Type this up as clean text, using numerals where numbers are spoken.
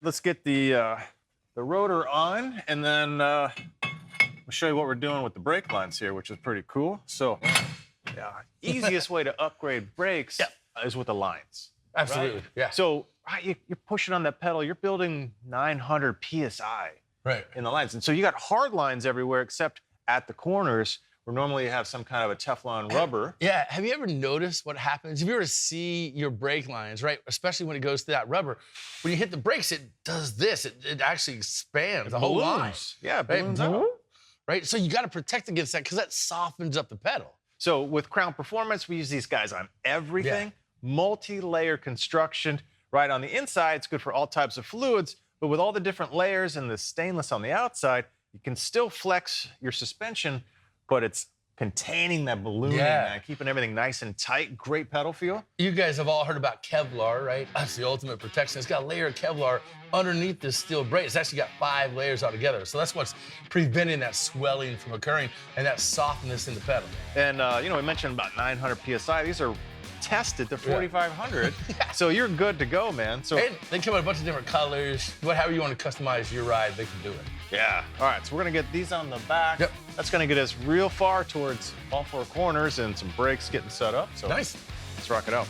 let's get the rotor on, and then we'll show you what we're doing with the brake lines here, which is pretty cool. So, yeah, easiest way to upgrade brakes is with the lines. Absolutely, right? yeah. So you're pushing on that pedal, you're building 900 PSI in the lines. And so you got hard lines everywhere except at the corners where normally you have some kind of a Teflon rubber. Yeah, have you ever noticed what happens? If you were to see your brake lines, right, especially when it goes through that rubber, when you hit the brakes, it does this. It actually expands the whole line. Yeah, balloons out. Right, so you got to protect against that because that softens up the pedal. So with Crown Performance, we use these guys on everything. Multi-layer construction. Right on the inside, it's good for all types of fluids, but with all the different layers and the stainless on the outside, you can still flex your suspension, but it's containing that ballooning, man, keeping everything nice and tight. Great pedal feel. You guys have all heard about Kevlar, right? That's the ultimate protection. It's got a layer of Kevlar underneath this steel braid. It's actually got 5 layers altogether. So that's what's preventing that swelling from occurring and that softness in the pedal. And, we mentioned about 900 PSI. These are tested to 4,500. So you're good to go, man. So and they come in a bunch of different colors. However you want to customize your ride, they can do it. Yeah. All right, so we're gonna get these on the back. That's gonna get us real far towards all 4 corners and some brakes getting set up. So nice. Let's rock it out.